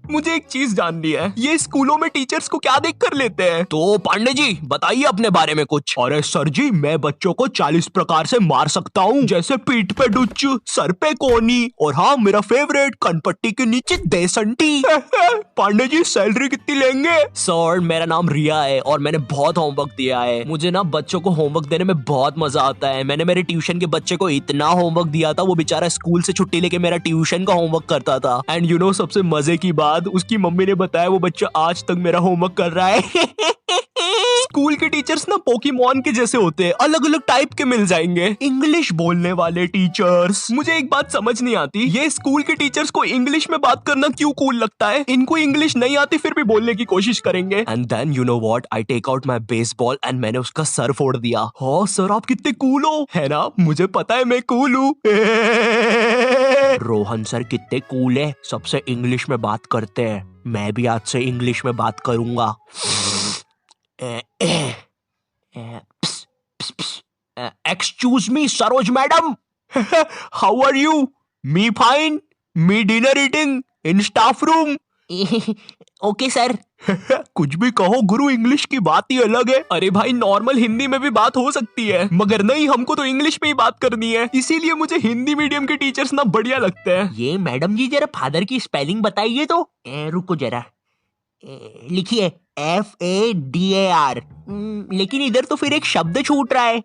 मुझे एक चीज जाननी है, ये स्कूलों में टीचर्स को क्या देख कर लेते हैं? तो पांडे जी बताइए अपने बारे में कुछ। अरे सर जी, मैं बच्चों को 40 प्रकार से मार सकता हूँ, जैसे पीठ पे डुच, सर पे कोनी, और हाँ मेरा फेवरेट, कनपट्टी के नीचे देसंटी। पांडे जी सैलरी कितनी लेंगे? सर मेरा नाम रिया है और मैंने बहुत होमवर्क दिया है। मुझे ना बच्चों को होमवर्क देने में बहुत मजा आता है। मैंने मेरे ट्यूशन के बच्चे को इतना होमवर्क दिया था, वो बेचारा स्कूल से छुट्टी लेके मेरा ट्यूशन का होमवर्क करता था। एंड यू नो सबसे मजे की बात, उसकी मम्मी ने बताया वो बच्चा आज तक मेरा होमवर्क कर रहा है। स्कूल के टीचर्स ना पोकेमॉन के जैसे होते हैं, अलग अलग टाइप के मिल जाएंगे। इंग्लिश बोलने वाले टीचर्स। मुझे एक बात समझ नहीं आती, ये स्कूल के टीचर्स को इंग्लिश में बात करना क्यों कूल लगता है? इनको इंग्लिश नहीं आती फिर भी बोलने की कोशिश करेंगे। And then you know what, I take out my baseball and मैंने उसका सर फोड़ दिया। हाँ सर आप कितने कूल हो, है ना? मुझे पता है मैं कूल हूँ। रोहन सर कितने कूल है, सबसे इंग्लिश में बात करते हैं। मैं भी आज से इंग्लिश में बात करूंगा। Excuse me, Saroj madam. How are you? Me fine. Me dinner eating in staff room. Okay sir. कुछ भी कहो गुरु, इंग्लिश की बात ही अलग है। अरे भाई नॉर्मल हिंदी में भी बात हो सकती है, मगर नहीं, हमको तो इंग्लिश में ही बात करनी है। इसीलिए मुझे हिंदी मीडियम के टीचर्स ना बढ़िया लगते हैं। ये मैडम जी जरा फादर की स्पेलिंग बताइए तो। रुको जरा, लिखिए FADAR। लेकिन इधर तो फिर एक शब्द छूट रहा है।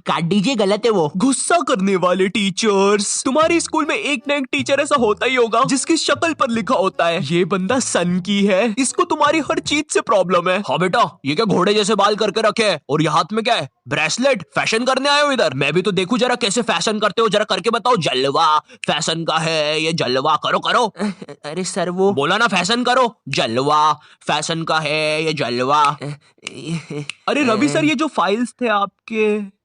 काट दीजिए, गलत है वो। गुस्सा करने वाले टीचर्स। तुम्हारी स्कूल में एक ना एक टीचर ऐसा होता ही होगा जिसकी शक्ल पर लिखा होता है ये बंदा सन की है, इसको तुम्हारी हर चीज से प्रॉब्लम है। हाँ बेटा, ये क्या घोड़े जैसे बाल करके रखे है, और ये हाथ में क्या है? ब्रेसलेट। फैशन करने आए हो इधर? मैं भी तो देखूं जरा कैसे फैशन करते हो, जरा करके बताओ। जलवा फैशन का है ये, जलवा करो करो। अरे सर वो बोला ना फैशन करो, जलवा फैशन का है ये, जलवा। अरे रवि सर, ये जो फाइल्स थे आपके,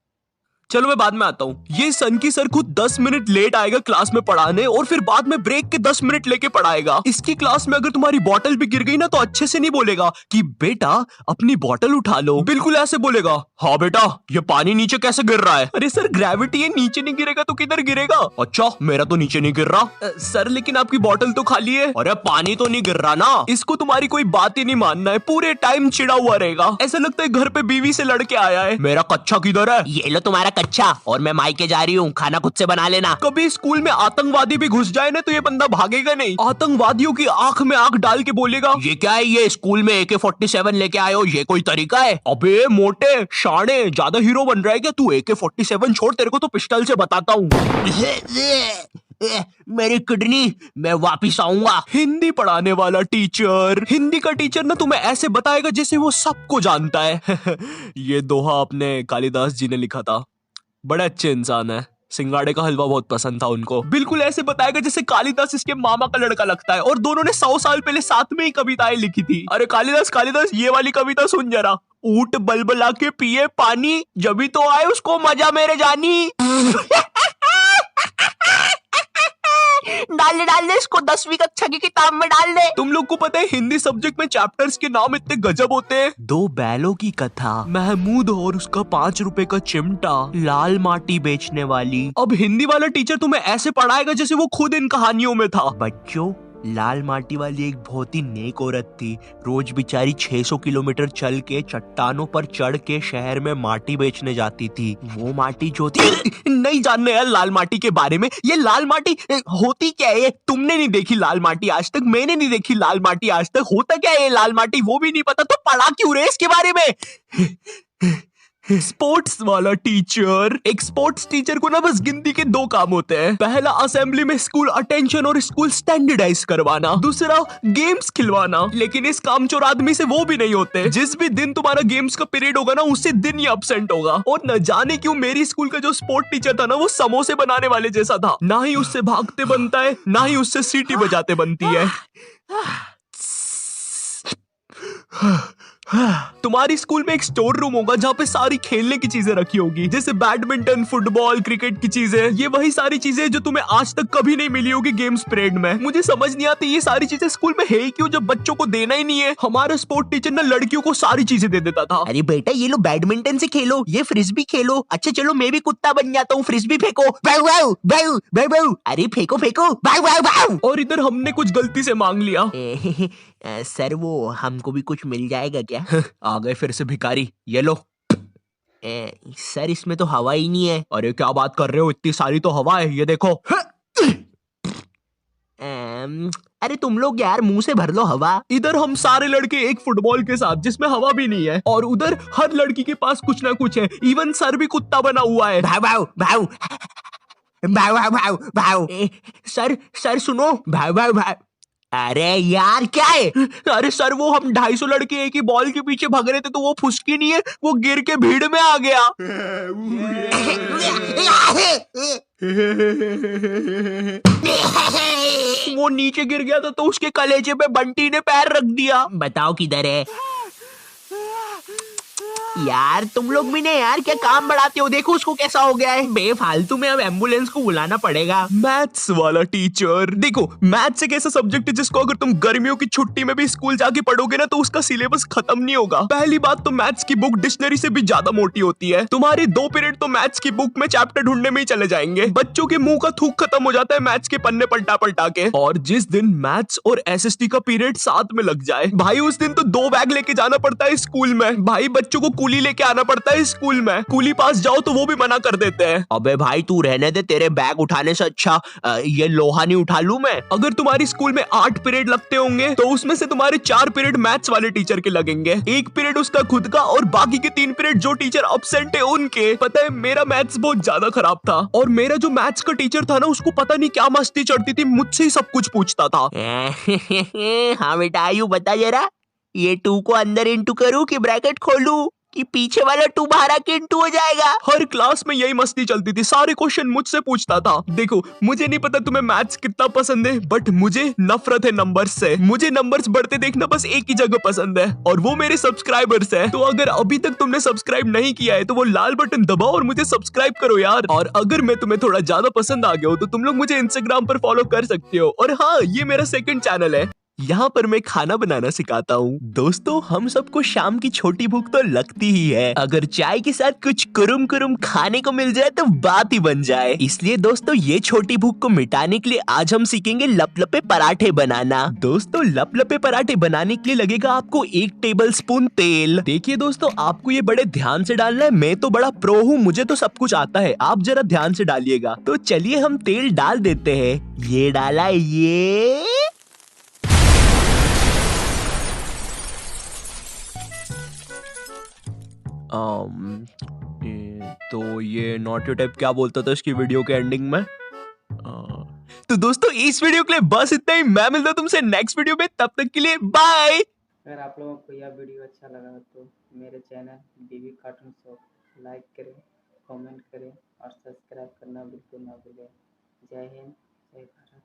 चलो मैं बाद में आता हूँ। ये सन की सर खुद 10 मिनट लेट आएगा क्लास में पढ़ाने, और फिर बाद में ब्रेक के 10 मिनट लेके पढ़ाएगा। इसकी क्लास में अगर तुम्हारी बॉटल भी गिर गई ना तो अच्छे से नहीं बोलेगा कि बेटा अपनी बॉटल उठा लो, बिल्कुल ऐसे बोलेगा, हाँ बेटा ये पानी नीचे कैसे गिर रहा है? अरे सर ग्रेविटी है, नीचे नहीं गिरेगा तो किधर गिरेगा? अच्छा मेरा तो नीचे नहीं गिर रहा। सर लेकिन आपकी बॉटल तो खाली है। अरे पानी तो नहीं गिर रहा ना। इसको तुम्हारी कोई बात ही नहीं मानना है, पूरे टाइम चिड़ा हुआ रहेगा, ऐसा लगता है घर पे बीवी से लड़के आया है। मेरा कच्चा किधर है? ये लो तुम्हारा अच्छा, और मैं मायके जा रही हूँ, खाना खुद से बना लेना। कभी स्कूल में आतंकवादी भी घुस जाए ना तो ये बंदा भागेगा नहीं, आतंकवादियों की आंख में आंख डाल के बोलेगा, ये क्या है, ये स्कूल में AK-47 लेके आए हो, ये कोई तरीका है? अबे मोटे शाणे, ज्यादा हीरो बन रहा है क्या तू? AK-47 छोड़, तेरे को तो पिस्टल से बताता हूँ। मेरी किडनी, मैं वापिस आऊंगा। हिंदी पढ़ाने वाला टीचर। हिंदी का टीचर ना तुम्हें ऐसे बताएगा जैसे वो सबको जानता है। ये दोहा अपने कालिदास जी ने लिखा था, बड़े अच्छे इंसान है। सिंगाड़े का हलवा बहुत पसंद था उनको। बिल्कुल ऐसे बताएगा जैसे कालिदास इसके मामा का लड़का लगता है, और दोनों ने 100 साल पहले साथ में ही कविताएं लिखी थी। अरे कालिदास कालिदास, ये वाली कविता सुन जरा। ऊंट बलबला के पिए पानी, जब भी तो आए उसको मजा मेरे जानी। डाल दे इसको 10वीं कक्षा की किताब में डाल दे। तुम लोग को पता है हिंदी सब्जेक्ट में चैप्टर्स के नाम इतने गजब होते हैं। 2 बैलों की कथा, महमूद और उसका 5 रुपए का चिमटा, लाल माटी बेचने वाली। अब हिंदी वाला टीचर तुम्हें ऐसे पढ़ाएगा जैसे वो खुद इन कहानियों में था। बच्चों, लाल माटी वाली एक बहुत ही नेक औरत थी। रोज बेचारी 600 किलोमीटर चल के चट्टानों पर चढ़ के शहर में माटी बेचने जाती थी। वो माटी जो थी नहीं जानने यार लाल माटी के बारे में। ये लाल माटी होती क्या है? तुमने नहीं देखी लाल माटी आज तक, मैंने नहीं देखी लाल माटी आज तक। होता क्या है लाल माटी वो भी नहीं पता, तो पढ़ा क्यों रहे इसके बारे में? स्पोर्ट्स वाला टीचर। एक स्पोर्ट्स टीचर को ना बस गिनती के 2 काम होते हैं। पहला असेंबली में स्कूल अटेंशन और स्कूल स्टैंडर्डाइज करवाना, दूसरा गेम्स खिलवाना। लेकिन इस कामचोर आदमी से वो भी नहीं होते। जिस भी दिन तुम्हारा गेम्स का पीरियड होगा ना उसी दिन ही अब्सेंट होगा। और न जाने क्यों मेरी स्कूल का जो स्पोर्ट टीचर था ना वो समोसे बनाने वाले जैसा था। ना ही उससे भागते बनता है, ना ही उससे सीटी बजाते बनती है। तुम्हारी स्कूल में एक स्टोर रूम होगा जहाँ पे सारी खेलने की चीजें रखी होगी, जैसे बैडमिंटन, फुटबॉल, क्रिकेट की चीजें। ये वही सारी चीजें जो तुम्हें आज तक कभी नहीं मिली होगी गेम्स पीरियड में। मुझे समझ नहीं आती ये सारी चीजें स्कूल में है ही क्यों, जब बच्चों को देना ही नहीं है। हमारा स्पोर्ट टीचर ना लड़कियों को सारी चीजें दे देता था। अरे बेटा ये लो बैडमिंटन से खेलो, ये फ्रिस्बी खेलो। अच्छा चलो मैं भी कुत्ता बन जाता हूँ, फ्रिस्बी फेंको। बाऊ बाऊ बाऊ बाऊ बाऊ। अरे फेंको फेंको, बाऊ बाऊ बाऊ। और इधर हमने कुछ गलती से मांग लिया। सर वो हमको भी कुछ मिल जाएगा क्या? आ गए फिर से भिखारी, ये लो। सर इसमें तो हवा ही नहीं है। अरे क्या बात कर रहे हो, इतनी सारी तो हवा है, ये देखो। अरे तुम लोग यार मुंह से भर लो हवा। इधर हम सारे लड़के एक फुटबॉल के साथ जिसमें हवा भी नहीं है, और उधर हर लड़की के पास कुछ ना कुछ है। इवन सर भी कुत्ता बना हुआ है। भाव भाव भाव भाव भाव भाव भाव। सर सर सुनो, भाव भाव भाव। अरे यार क्या है? अरे सर वो हम 250 लड़के एक ही बॉल के पीछे भाग रहे थे, तो वो फुसकी नहीं है, वो गिर के भीड़ में आ गया। वो नीचे गिर गया था तो उसके कलेजे पे बंटी ने पैर रख दिया। बताओ किधर है? यार तुम लोग भी ने यार क्या काम बढ़ाते हो, देखो उसको कैसा हो गया है। बेफालतू में अब एम्बुलेंस को बुलाना पड़ेगा। मैथ्स वाला टीचर, देखो मैथ्स एक ऐसा सब्जेक्ट है जिसको अगर तुम गर्मियों की छुट्टी में भी स्कूल जाके पढ़ोगे ना तो उसका सिलेबस खत्म नहीं होगा। पहली बात तो मैथ्स की बुक डिक्शनरी से भी ज्यादा मोटी होती है। तुम्हारी 2 पीरियड तो मैथ्स की बुक में चैप्टर ढूंढने में ही चले जाएंगे। बच्चों के मुंह का थूक खत्म हो जाता है मैथ्स के पन्ने पलटा पलटा के। और जिस दिन मैथ्स और एसएसटी का पीरियड साथ में लग जाए भाई, उस दिन तो 2 बैग लेके जाना पड़ता है स्कूल में। भाई बच्चों को कूली लेके आना पड़ता है स्कूल में। कूली पास जाओ तो वो भी मना कर देते हैं। अबे भाई तू रहने दे, तेरे बैग उठाने से अच्छा ये लोहा नहीं उठा लूं मैं। अगर तुम्हारी स्कूल में 8 पीरियड लगते होंगे तो उसमें से तुम्हारे 4 पीरियड मैथ्स वाले टीचर के लगेंगे, 1 पीरियड उसका खुद का, और बाकी के 3 पीरियड जो टीचर एब्सेंट है उनके। पता है मेरा मैथ्स बहुत ज्यादा खराब था, और मेरा जो मैथ्स का टीचर था ना उसको पता नहीं क्या मस्ती चढ़ती थी, मुझसे ही सब कुछ पूछता था। हाँ बेटा आयु बता जरा, ये 2 को अंदर इंटू करूं कि ब्रैकेट खोलूं कि पीछे वाला 2 बाहर आके इंटू हो जाएगा? हर क्लास में यही मस्ती चलती थी, सारे क्वेश्चन मुझसे पूछता था। देखो मुझे नहीं पता तुम्हें मैथ्स कितना पसंद है, बट मुझे नफरत है नंबर्स से। मुझे नंबर्स बढ़ते देखना बस एक ही जगह पसंद है, और वो मेरे सब्सक्राइबर्स है। तो अगर अभी तक तुमने सब्सक्राइब नहीं किया है तो वो लाल बटन दबाओ और मुझे सब्सक्राइब करो यार। और अगर मैं तुम्हें थोड़ा ज्यादा पसंद आ गया हो तो तुम लोग मुझे इंस्टाग्राम पर फॉलो कर सकते हो। और हाँ, ये मेरा सेकंड चैनल है, यहाँ पर मैं खाना बनाना सिखाता हूँ। दोस्तों हम सबको शाम की छोटी भूख तो लगती ही है, अगर चाय के साथ कुछ कुरुम कुरुम खाने को मिल जाए तो बात ही बन जाए। इसलिए दोस्तों ये छोटी भूख को मिटाने के लिए आज हम सीखेंगे लपलपे पराठे बनाना। दोस्तों लपलपे पराठे बनाने के लिए लगेगा आपको 1 टेबल स्पून तेल। देखिए दोस्तों आपको ये बड़े ध्यान से डालना है, मैं तो बड़ा प्रो हूँ, मुझे तो सब कुछ आता है, आप जरा ध्यान से डालिएगा। तो चलिए हम तेल डाल देते हैं। ये डाला, ये तो ये नॉट योर टाइप क्या बोलता था इसकी वीडियो के एंडिंग में? तो दोस्तों इस वीडियो के लिए बस इतना ही। मैं मिलता हूं तुमसे नेक्स्ट वीडियो में, तब तक के लिए बाय। अगर आप लोगों को यह वीडियो अच्छा लगा तो मेरे चैनल बीबी कार्टून शॉप लाइक करें, कमेंट करें और सब्सक्राइब करना बिल्कुल ना भूलें। जय हिंद, जय भारत।